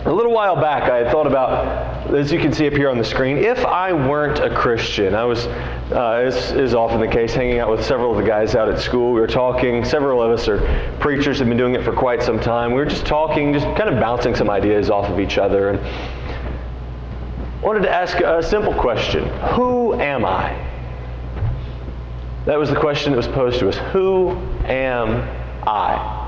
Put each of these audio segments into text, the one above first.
A little while back, I had thought about, as you can see up here on the screen, if I weren't a Christian. I was, as is often the case, hanging out with several of the guys out at school. We were talking. Several of us are preachers, have been doing it for quite some time. We were just talking, just kind of bouncing some ideas off of each other. And I wanted to ask a simple question. Who am I? That was the question that was posed to us. Who am I?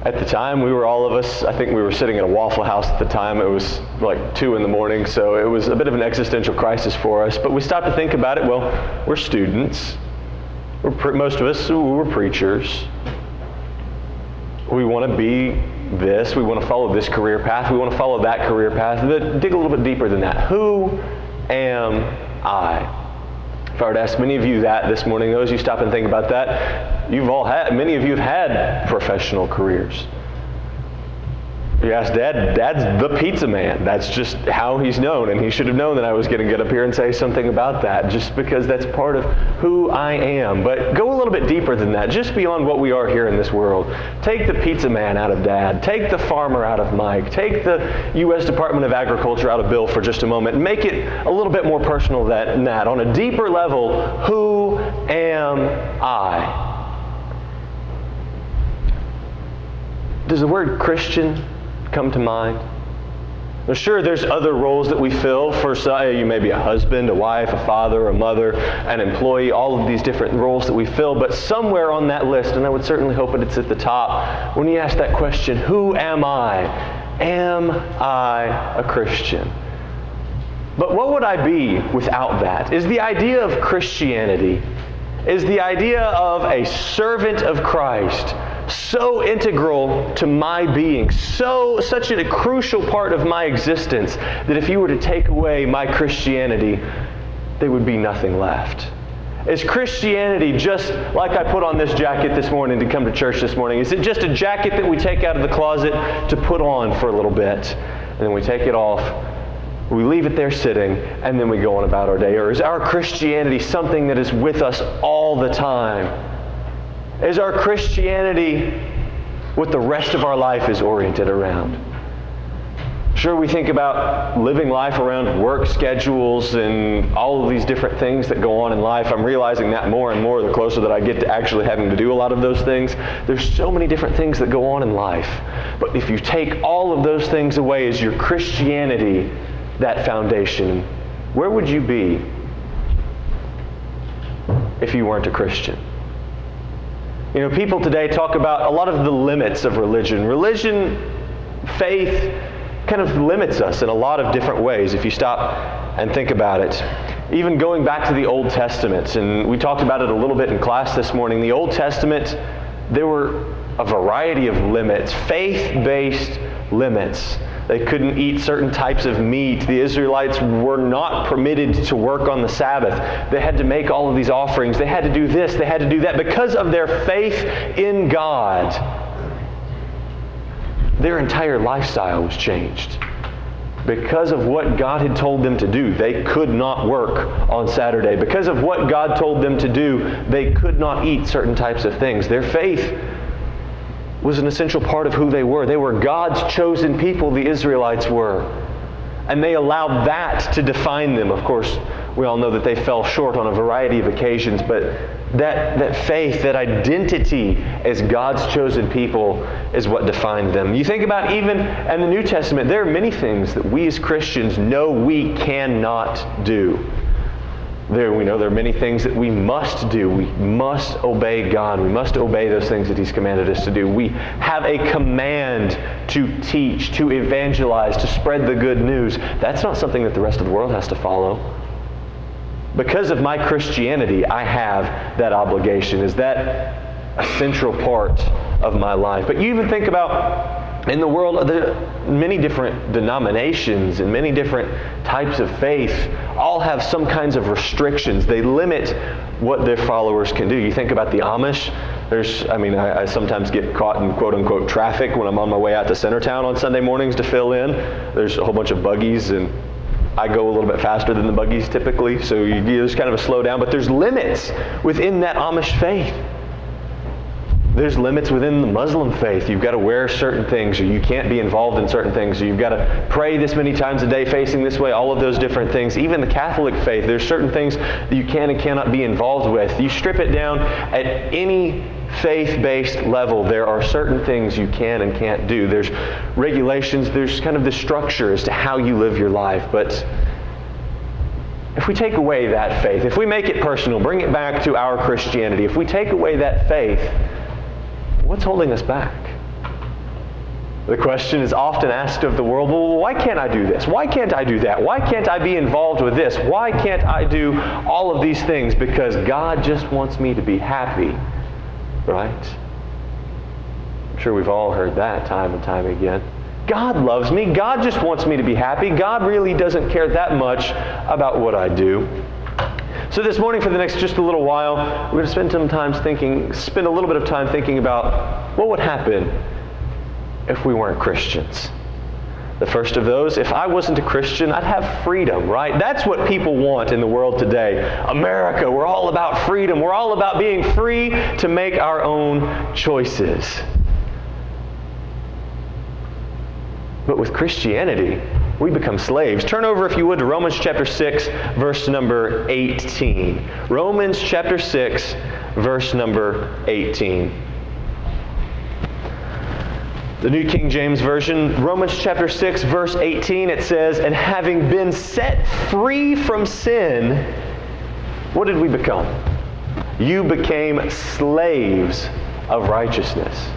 At the time, we were all of us, I think we were sitting at a Waffle House at the time. It was like 2 a.m, so it was a bit of an existential crisis for us. But we stopped to think about it. Well, we're students. Most of us, we're preachers. We want to be this. We want to follow this career path. We want to follow that career path. But dig a little bit deeper than that. Who am I? If I were to ask many of you that this morning, those you stop and think about that, many of you have had professional careers. You ask Dad, Dad's the pizza man. That's just how he's known, and he should have known that I was going to get up here and say something about that, just because that's part of who I am. But go a little bit deeper than that, just beyond what we are here in this world. Take the pizza man out of Dad. Take the farmer out of Mike. Take the U.S. Department of Agriculture out of Bill for just a moment, and make it a little bit more personal than that. On a deeper level, who am I? Does the word Christian come to mind? Now, sure, there's other roles that we fill. For you may be a husband, a wife, a father, a mother, an employee, all of these different roles that we fill. But somewhere on that list, and I would certainly hope that it's at the top, when you ask that question, who am I? Am I a Christian? But what would I be without that? Is the idea of Christianity, is the idea of a servant of Christ so integral to my being, such a crucial part of my existence, that if you were to take away my Christianity, there would be nothing left? Is Christianity just like I put on this jacket this morning to come to church this morning? Is it just a jacket that we take out of the closet to put on for a little bit, and then we take it off, we leave it there sitting, and then we go on about our day? Or is our Christianity something that is with us all the time? Is our Christianity what the rest of our life is oriented around? Sure, we think about living life around work schedules and all of these different things that go on in life. I'm realizing that more and more the closer that I get to actually having to do a lot of those things. There's so many different things that go on in life. But if you take all of those things away, is your Christianity that foundation? Where would you be if you weren't a Christian? You know, people today talk about a lot of the limits of religion. Faith kind of limits us in a lot of different ways if you stop and think about it. Even going back to the Old Testament, and we talked about it a little bit in class this morning, the Old Testament, there were a variety of limits, faith-based limits. They couldn't eat certain types of meat. The Israelites were not permitted to work on the Sabbath. They had to make all of these offerings. They had to do this. They had to do that. Because of their faith in God, their entire lifestyle was changed. Because of what God had told them to do, they could not work on Saturday. Because of what God told them to do, they could not eat certain types of things. Their faith was an essential part of who they were. They were God's chosen people, the Israelites were. And they allowed that to define them. Of course, we all know that they fell short on a variety of occasions, but that faith, that identity as God's chosen people is what defined them. You think about even in the New Testament, there are many things that we as Christians know we cannot do. We know there are many things that we must do. We must obey God. We must obey those things that He's commanded us to do. We have a command to teach, to evangelize, to spread the good news. That's not something that the rest of the world has to follow. Because of my Christianity, I have that obligation. Is that a central part of my life? But you even think about in the world, there are many different denominations and many different types of faith all have some kinds of restrictions. They limit what their followers can do. You think about the Amish. I sometimes get caught in quote-unquote traffic when I'm on my way out to Centertown on Sunday mornings to fill in. There's a whole bunch of buggies, and I go a little bit faster than the buggies typically, so there's kind of a slowdown. But there's limits within that Amish faith. There's limits within the Muslim faith. You've got to wear certain things, or you can't be involved in certain things, or you've got to pray this many times a day facing this way, all of those different things. Even the Catholic faith, there's certain things that you can and cannot be involved with. You strip it down at any faith-based level, there are certain things you can and can't do. There's regulations, there's kind of the structure as to how you live your life. But if we take away that faith, if we make it personal, bring it back to our Christianity, if we take away that faith, what's holding us back? The question is often asked of the world, well, why can't I do this? Why can't I do that? Why can't I be involved with this? Why can't I do all of these things? Because God just wants me to be happy, right? I'm sure we've all heard that time and time again. God loves me. God just wants me to be happy. God really doesn't care that much about what I do. So this morning, for the next just a little while, we're going to spend a little bit of time thinking about what would happen if we weren't Christians. The first of those, if I wasn't a Christian, I'd have freedom, right? That's what people want in the world today. America, we're all about freedom. We're all about being free to make our own choices. But with Christianity, we become slaves. Turn over, if you would, to Romans chapter 6, verse number 18. Romans chapter 6, verse number 18. The New King James Version, Romans chapter 6, verse 18, it says, "And having been set free from sin," what did we become? "You became slaves of righteousness."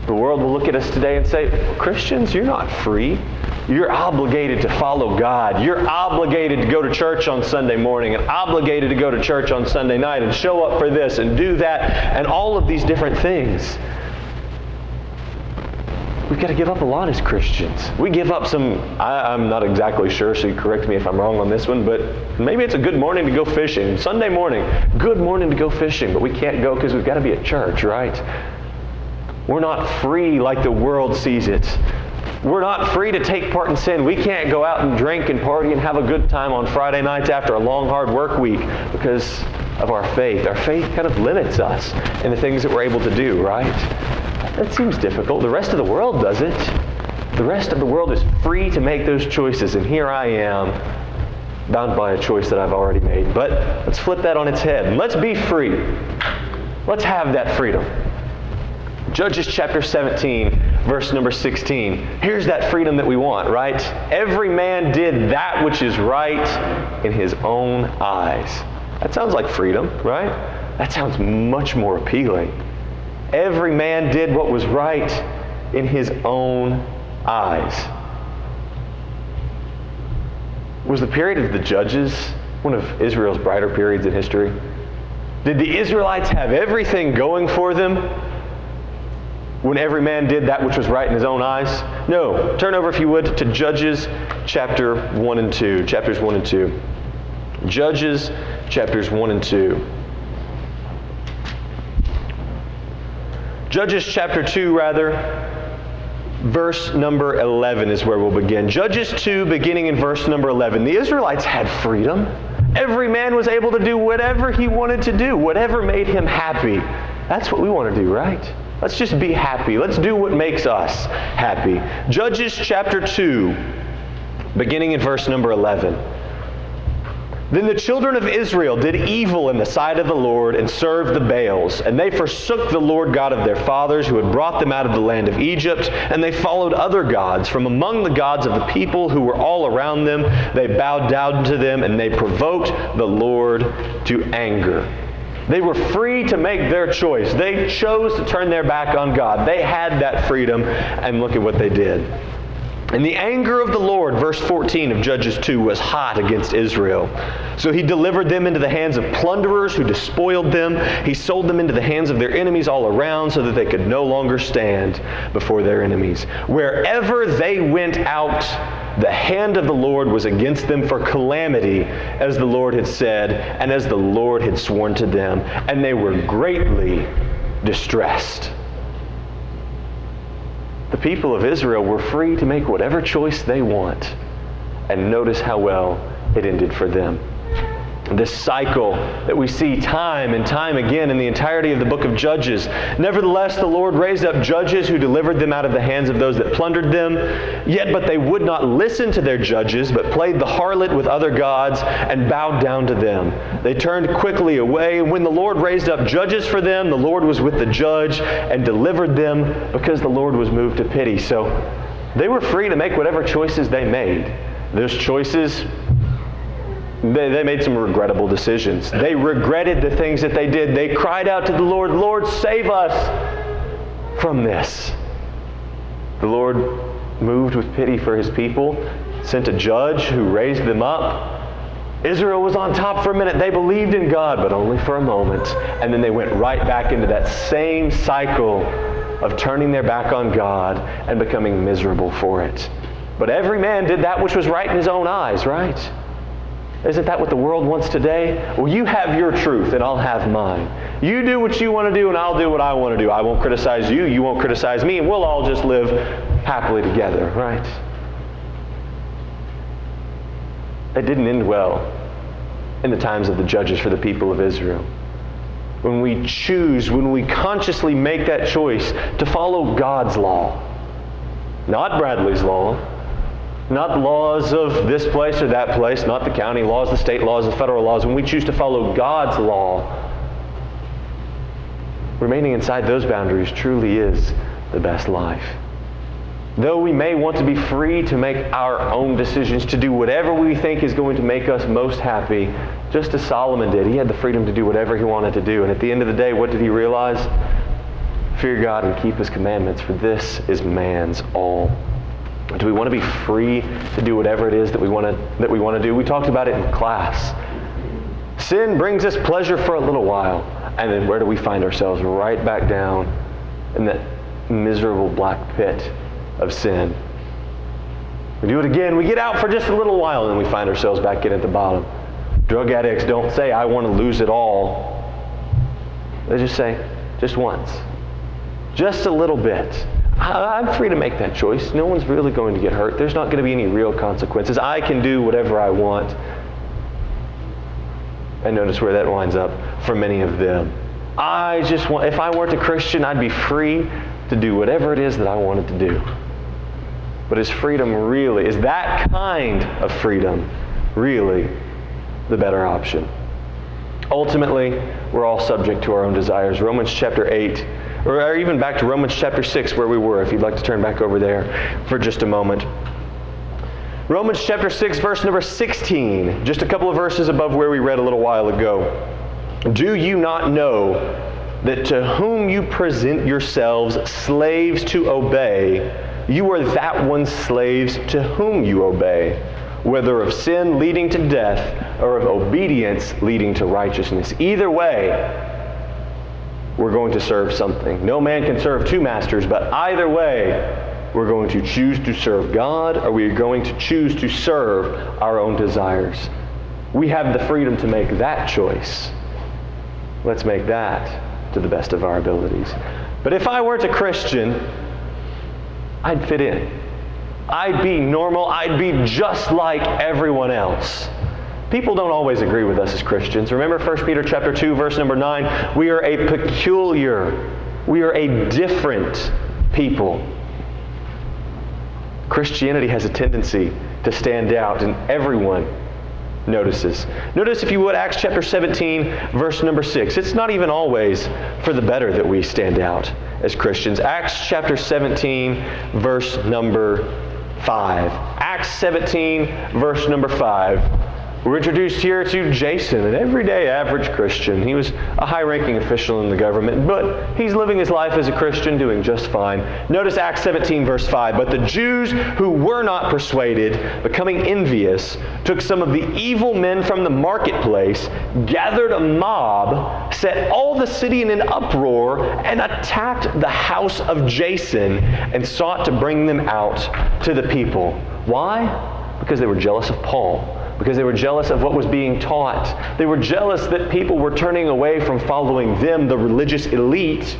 The world will look at us today and say, "Christians, you're not free. You're obligated to follow God. You're obligated to go to church on Sunday morning and obligated to go to church on Sunday night and show up for this and do that and all of these different things." We've got to give up a lot as Christians. We give up some, I'm not exactly sure, so you correct me if I'm wrong on this one, but maybe it's a good morning to go fishing. Sunday morning, good morning to go fishing, but we can't go because we've got to be at church, right? We're not free like the world sees it. We're not free to take part in sin. We can't go out and drink and party and have a good time on Friday nights after a long, hard work week because of our faith. Our faith kind of limits us in the things that we're able to do, right? That seems difficult. The rest of the world does it. The rest of the world is free to make those choices, and here I am, bound by a choice that I've already made. But let's flip that on its head, and let's be free. Let's have that freedom. Judges chapter 17, verse number 16. Here's that freedom that we want, right? Every man did that which is right in his own eyes. That sounds like freedom, right? That sounds much more appealing. Every man did what was right in his own eyes. Was the period of the Judges one of Israel's brighter periods in history? Did the Israelites have everything going for them when every man did that which was right in his own eyes? No. Turn over, if you would, to Judges chapter 1 and 2. Chapters 1 and 2. Judges chapters 1 and 2. Judges chapter 2, verse number 11 is where we'll begin. Judges 2, beginning in verse number 11. The Israelites had freedom. Every man was able to do whatever he wanted to do, whatever made him happy. That's what we want to do, right? Let's just be happy. Let's do what makes us happy. Judges chapter 2, beginning in verse number 11. Then the children of Israel did evil in the sight of the Lord and served the Baals. And they forsook the Lord God of their fathers who had brought them out of the land of Egypt. And they followed other gods from among the gods of the people who were all around them. They bowed down to them and they provoked the Lord to anger. They were free to make their choice. They chose to turn their back on God. They had that freedom, and look at what they did. And the anger of the Lord, verse 14 of Judges 2, was hot against Israel. So he delivered them into the hands of plunderers who despoiled them. He sold them into the hands of their enemies all around so that they could no longer stand before their enemies. Wherever they went out, the hand of the Lord was against them for calamity, as the Lord had said, and as the Lord had sworn to them. And they were greatly distressed. The people of Israel were free to make whatever choice they want. And notice how well it ended for them. This cycle that we see time and time again in the entirety of the book of Judges. Nevertheless, the Lord raised up judges who delivered them out of the hands of those that plundered them. But they would not listen to their judges, but played the harlot with other gods and bowed down to them. They turned quickly away, and when the Lord raised up judges for them, the Lord was with the judge and delivered them because the Lord was moved to pity. So they were free to make whatever choices they made. Those choices, they made some regrettable decisions. They regretted the things that they did. They cried out to the Lord, "Lord, save us from this." The Lord, moved with pity for his people, sent a judge who raised them up. Israel was on top for a minute. They believed in God, but only for a moment. And then they went right back into that same cycle of turning their back on God and becoming miserable for it. But every man did that which was right in his own eyes, right? Isn't that what the world wants today? Well, you have your truth and I'll have mine. You do what you want to do and I'll do what I want to do. I won't criticize you, you won't criticize me, and we'll all just live happily together, right? It didn't end well in the times of the judges for the people of Israel. When we consciously make that choice to follow God's law, not Bradley's law, not the laws of this place or that place, not the county laws, the state laws, the federal laws. When we choose to follow God's law, remaining inside those boundaries truly is the best life. Though we may want to be free to make our own decisions, to do whatever we think is going to make us most happy, just as Solomon did. He had the freedom to do whatever he wanted to do. And at the end of the day, what did he realize? Fear God and keep his commandments, for this is man's all. Do we want to be free to do whatever it is that we want to do? We talked about it in class. Sin brings us pleasure for a little while, and then where do we find ourselves? Right back down in that miserable black pit of sin. We do it again. We get out for just a little while, and then we find ourselves back in at the bottom. Drug addicts don't say, "I want to lose it all." They just say, "Just once. Just a little bit." I'm free to make that choice. No one's really going to get hurt. There's not going to be any real consequences. I can do whatever I want. And notice where that winds up for many of them. If I weren't a Christian, I'd be free to do whatever it is that I wanted to do. But is that kind of freedom really the better option? Ultimately, we're all subject to our own desires. Romans chapter 8, or even back to Romans chapter 6 where we were, if you'd like to turn back over there for just a moment. Romans chapter 6, verse number 16, just a couple of verses above where we read a little while ago. Do you not know that to whom you present yourselves slaves to obey, you are that one's slaves to whom you obey, whether of sin leading to death or of obedience leading to righteousness? Either way, we're going to serve something. No man can serve two masters, but either way, we're going to choose to serve God, or we're going to choose to serve our own desires. We have the freedom to make that choice. Let's make that to the best of our abilities. But if I weren't a Christian, I'd fit in. I'd be normal. I'd be just like everyone else. People don't always agree with us as Christians. Remember 1 Peter chapter 2, verse number 9. We are a different people. Christianity has a tendency to stand out, and everyone notices. Notice, if you would, Acts chapter 17, verse number 6. It's not even always for the better that we stand out as Christians. Acts chapter 17, verse number 5. Acts 17, verse number 5. We're introduced here to Jason, an everyday average Christian. He was a high-ranking official in the government, but he's living his life as a Christian, doing just fine. Notice Acts 17, verse 5. But the Jews who were not persuaded, becoming envious, took some of the evil men from the marketplace, gathered a mob, set all the city in an uproar, and attacked the house of Jason, and sought to bring them out to the people. Why? Because they were jealous of Paul. Because they were jealous of what was being taught. They were jealous that people were turning away from following them, the religious elite,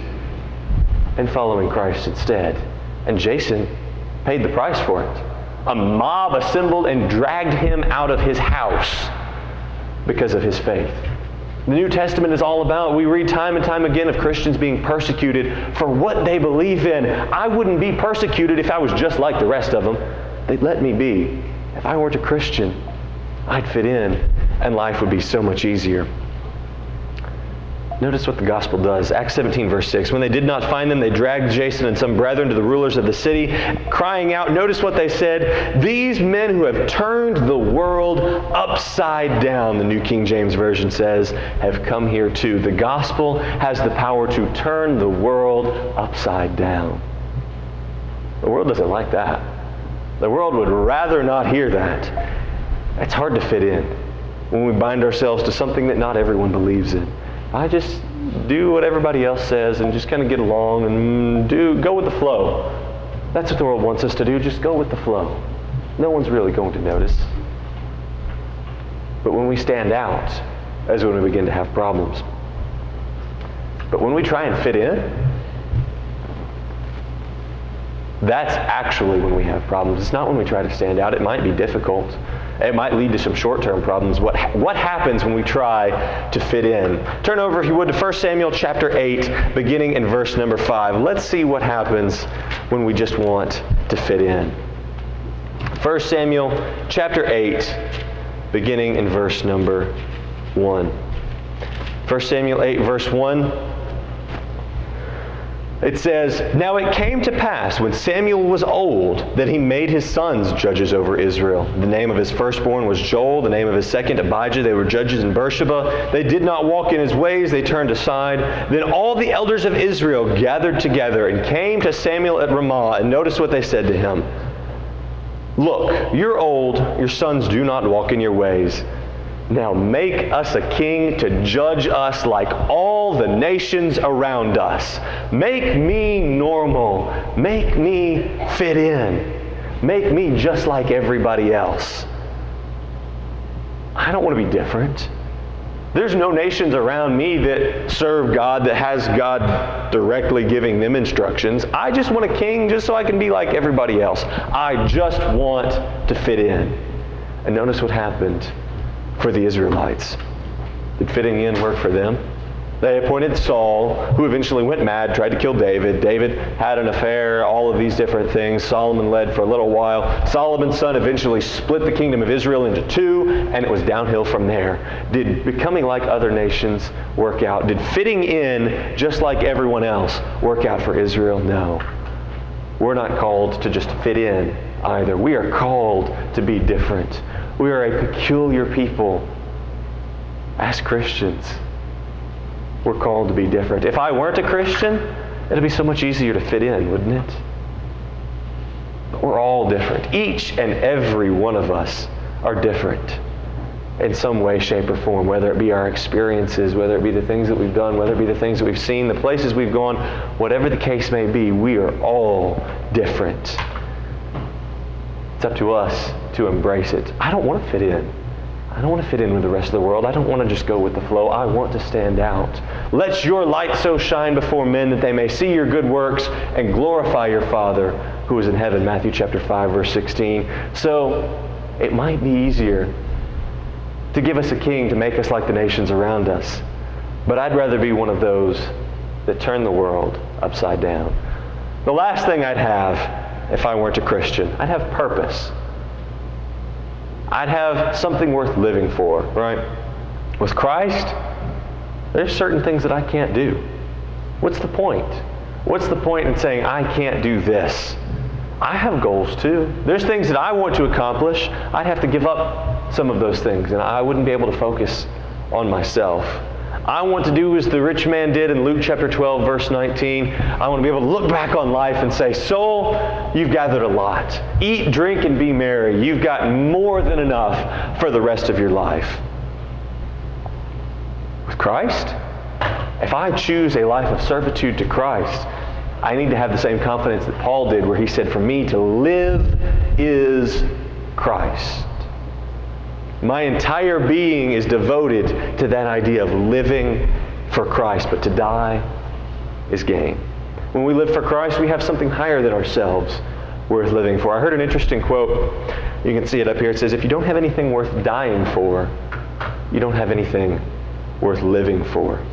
and following Christ instead. And Jason paid the price for it. A mob assembled and dragged him out of his house. because of his faith. The New Testament is all about, we read time and time again of Christians being persecuted for what they believe in. I wouldn't be persecuted if I was just like the rest of them. They'd let me be. If I weren't a Christian, I'd fit in, and life would be so much easier. Notice what the gospel does. Acts 17, verse 6. When they did not find them, they dragged Jason and some brethren to the rulers of the city, crying out, notice what they said, "These men who have turned the world upside down," the New King James Version says, "have come here too." The gospel has the power to turn the world upside down. The world doesn't like that. The world would rather not hear that. It's hard to fit in when we bind ourselves to something that not everyone believes in. I just do what everybody else says and just kind of get along and go with the flow. That's what the world wants us to do, just go with the flow. No one's really going to notice. But when we stand out, that's when we begin to have problems. But when we try and fit in, that's actually when we have problems. It's not when we try to stand out. It might be difficult. It might lead to some short-term problems. What happens when we try to fit in? Turn over, if you would, to 1 Samuel chapter 8, beginning in verse number 5. Let's see what happens when we just want to fit in. 1 Samuel chapter 8, beginning in verse number 1. 1 Samuel 8, verse 1. It says, "Now it came to pass, when Samuel was old, that he made his sons judges over Israel. The name of his firstborn was Joel, the name of his second Abijah. They were judges in Beersheba. They did not walk in his ways, they turned aside. Then all the elders of Israel gathered together and came to Samuel at Ramah, and notice what they said to him. 'Look, you're old, your sons do not walk in your ways. Now make us a king to judge us like all the nations around us. Make me normal. Make me fit in. Make me just like everybody else. I don't want to be different. There's no nations around me that serve God, that has God directly giving them instructions. I just want a king just so I can be like everybody else. I just want to fit in.'" And notice what happened for the Israelites. Did fitting in work for them? They appointed Saul, who eventually went mad, tried to kill David. David had an affair, all of these different things. Solomon led for a little while. Solomon's son eventually split the kingdom of Israel into two, and it was downhill from there. Did becoming like other nations work out? Did fitting in, just like everyone else, work out for Israel? No. We're not called to just fit in either. We are called to be different. We are a peculiar people as Christians. We're called to be different. If I weren't a Christian, it'd be so much easier to fit in, wouldn't it? But we're all different. Each and every one of us are different in some way, shape, or form, whether it be our experiences, whether it be the things that we've done, whether it be the things that we've seen, the places we've gone, whatever the case may be, we are all different. It's up to us to embrace it. I don't want to fit in. I don't want to fit in with the rest of the world. I don't want to just go with the flow. I want to stand out. "Let your light so shine before men that they may see your good works and glorify your Father who is in heaven." Matthew chapter 5, verse 16. So it might be easier to give us a king to make us like the nations around us. But I'd rather be one of those that turn the world upside down. The last thing I'd have, if I weren't a Christian, I'd have purpose. I'd have something worth living for, right? With Christ, there's certain things that I can't do. What's the point? What's the point in saying, I can't do this? I have goals too. There's things that I want to accomplish. I'd have to give up some of those things, and I wouldn't be able to focus on myself. I want to do as the rich man did in Luke chapter 12, verse 19. I want to be able to look back on life and say, "Soul, you've gathered a lot. Eat, drink, and be merry. You've got more than enough for the rest of your life." With Christ, if I choose a life of servitude to Christ, I need to have the same confidence that Paul did, where he said, "For me to live is Christ." My entire being is devoted to that idea of living for Christ, but to die is gain. When we live for Christ, we have something higher than ourselves worth living for. I heard an interesting quote. You can see it up here. It says, "If you don't have anything worth dying for, you don't have anything worth living for.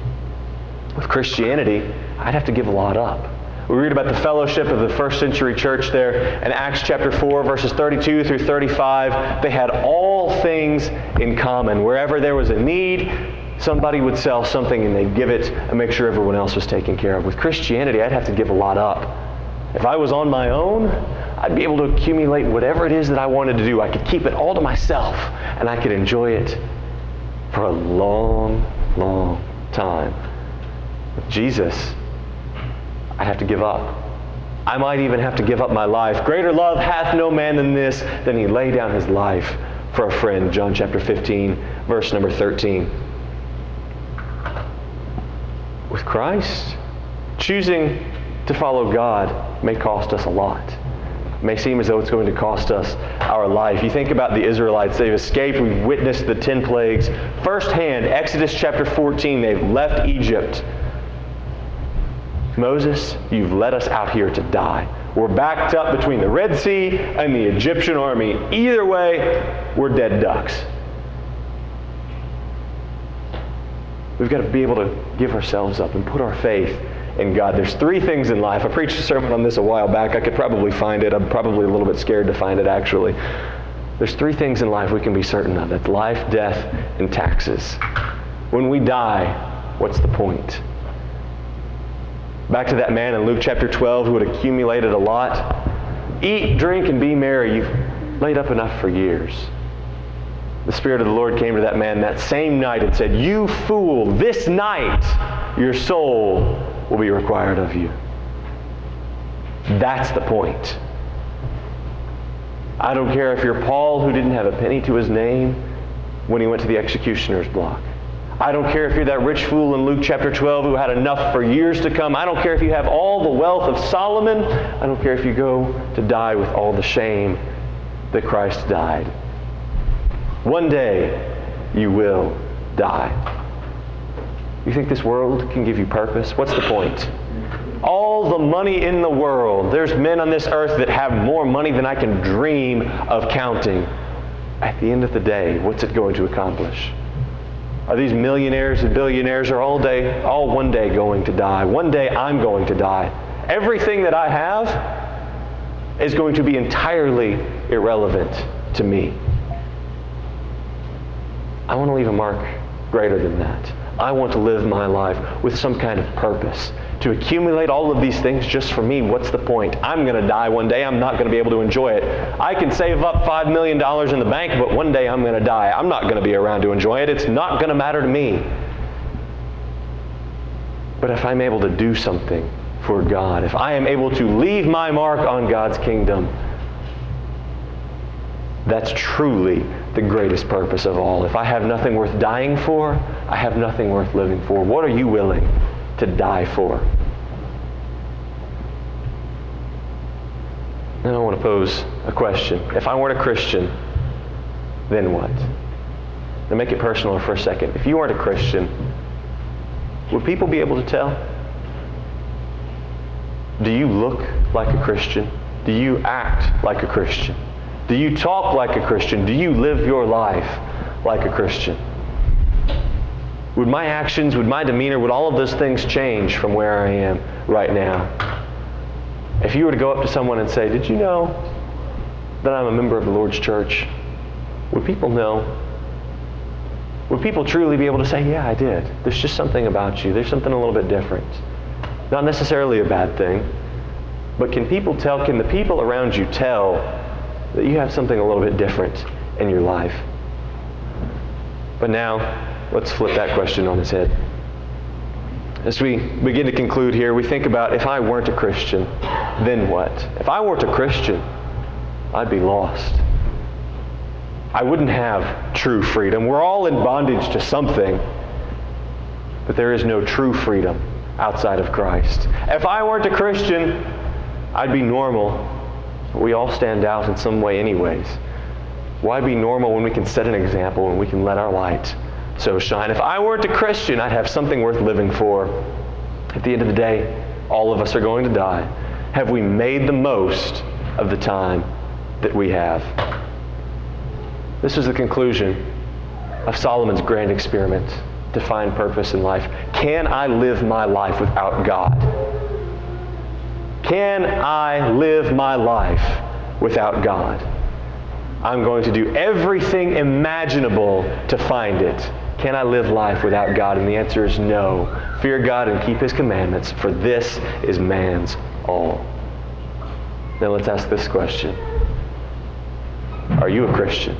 With Christianity, I'd have to give a lot up. We read about the fellowship of the first century church there in Acts chapter 4, verses 32 through 35. They had all things in common. Wherever there was a need, somebody would sell something and they'd give it and make sure everyone else was taken care of. With Christianity, I'd have to give a lot up. If I was on my own, I'd be able to accumulate whatever it is that I wanted to do. I could keep it all to myself and I could enjoy it for a long, long time. With Jesus, I'd have to give up. I might even have to give up my life. Greater love hath no man than this, than he lay down his life for a friend. John chapter 15, verse number 13. With Christ, choosing to follow God may cost us a lot. It may seem as though it's going to cost us our life. You think about the Israelites. They've escaped. We've witnessed the 10 plagues. Firsthand, Exodus chapter 14, they've left Egypt. Moses, you've led us out here to die. We're backed up between the Red Sea and the Egyptian army. Either way, we're dead ducks. We've got to be able to give ourselves up and put our faith in God. There's 3 things in life. I preached a sermon on this a while back. I could probably find it. I'm probably a little bit scared to find it, actually. There's 3 things in life we can be certain of. That's life, death, and taxes. When we die, what's the point? Back to that man in Luke chapter 12 who had accumulated a lot. Eat, drink, and be merry. You've laid up enough for years. The Spirit of the Lord came to that man that same night and said, "You fool, this night your soul will be required of you." That's the point. I don't care if you're Paul, who didn't have a penny to his name when he went to the executioner's block. I don't care if you're that rich fool in Luke chapter 12 who had enough for years to come. I don't care if you have all the wealth of Solomon. I don't care if you go to die with all the shame that Christ died. One day, you will die. You think this world can give you purpose? What's the point? All the money in the world. There's men on this earth that have more money than I can dream of counting. At the end of the day, what's it going to accomplish? Are these millionaires and billionaires are all one day going to die? One day I'm going to die. Everything that I have is going to be entirely irrelevant to me. I want to leave a mark greater than that. I want to live my life with some kind of purpose. To accumulate all of these things just for me, what's the point? I'm going to die one day. I'm not going to be able to enjoy it. I can save up $5 million in the bank, but one day I'm going to die. I'm not going to be around to enjoy it. It's not going to matter to me. But if I'm able to do something for God, if I am able to leave my mark on God's kingdom, that's truly the greatest purpose of all. If I have nothing worth dying for, I have nothing worth living for. What are you willing to die for? Then I want to pose a question. If I weren't a Christian, then what? Now make it personal for a second. If you weren't a Christian, would people be able to tell? Do you look like a Christian? Do you act like a Christian? Do you talk like a Christian? Do you live your life like a Christian? Would my actions, would my demeanor, would all of those things change from where I am right now? If you were to go up to someone and say, "Did you know that I'm a member of the Lord's church?" Would people know? Would people truly be able to say, "Yeah, I did. There's just something about you. There's something a little bit different." Not necessarily a bad thing, but can people tell, can the people around you tell that you have something a little bit different in your life? But now, let's flip that question on its head. As we begin to conclude here, we think about, if I weren't a Christian, then what? If I weren't a Christian, I'd be lost. I wouldn't have true freedom. We're all in bondage to something, but there is no true freedom outside of Christ. If I weren't a Christian, I'd be normal. We all stand out in some way anyways. Why be normal when we can set an example, when we can let our light so shine? If I weren't a Christian, I'd have something worth living for. At the end of the day, all of us are going to die. Have we made the most of the time that we have? This is the conclusion of Solomon's grand experiment to find purpose in life. Can I live my life without God? Can I live my life without God? I'm going to do everything imaginable to find it. Can I live life without God? And the answer is no. Fear God and keep His commandments, for this is man's all. Now let's ask this question. Are you a Christian?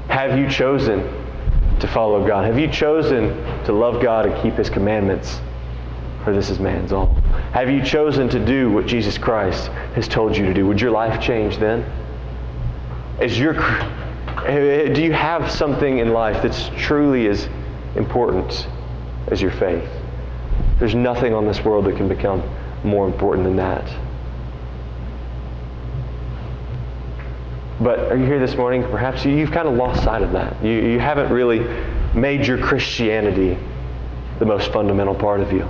Have you chosen to follow God? Have you chosen to love God and keep His commandments? For this is man's all. Have you chosen to do what Jesus Christ has told you to do? Would your life change then? Do you have something in life that's truly as important as your faith? There's nothing on this world that can become more important than that. But are you here this morning? Perhaps you've kind of lost sight of that. You haven't really made your Christianity the most fundamental part of you.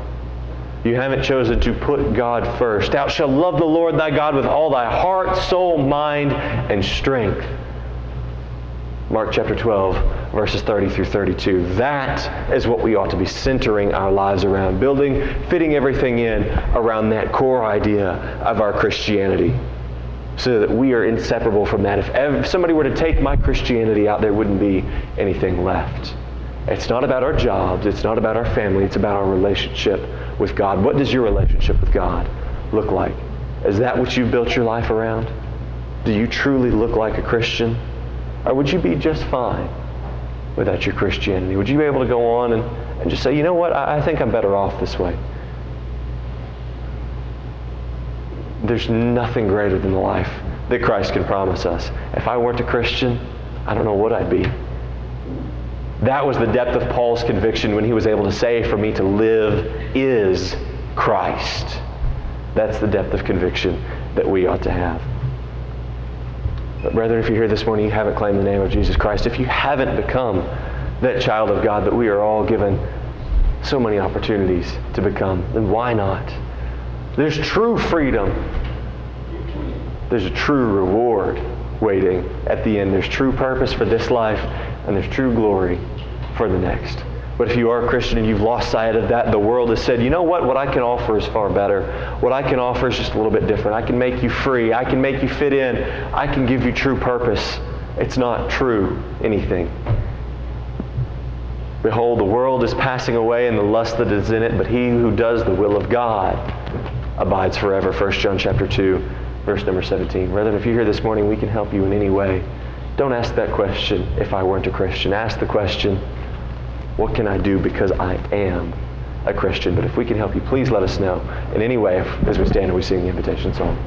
You haven't chosen to put God first. Thou shalt love the Lord thy God with all thy heart, soul, mind, and strength. Mark chapter 12, verses 30 through 32. That is what we ought to be centering our lives around, fitting everything in around that core idea of our Christianity, so that we are inseparable from that. If somebody were to take my Christianity out, there wouldn't be anything left. It's not about our jobs. It's not about our family. It's about our relationship with God. What does your relationship with God look like? Is that what you've built your life around? Do you truly look like a Christian? Or would you be just fine without your Christianity? Would you be able to go on and just say, you know what, I think I'm better off this way? There's nothing greater than the life that Christ can promise us. If I weren't a Christian, I don't know what I'd be. That was the depth of Paul's conviction when he was able to say, for me to live is Christ. That's the depth of conviction that we ought to have. But brethren, if you're here this morning, you haven't claimed the name of Jesus Christ, if you haven't become that child of God that we are all given so many opportunities to become, then why not? There's true freedom. There's a true reward waiting at the end. There's true purpose for this life, and there's true glory for the next. But if you are a Christian and you've lost sight of that, the world has said, you know what I can offer is far better. What I can offer is just a little bit different. I can make you free. I can make you fit in. I can give you true purpose. It's not true anything. Behold, the world is passing away and the lust that is in it, but he who does the will of God abides forever. 1 John chapter 2, verse number 17. Brethren, if you're here this morning, we can help you in any way. Don't ask that question, if I weren't a Christian. Ask the question, what can I do because I am a Christian? But if we can help you, please let us know in any way as we stand and we sing the invitation song.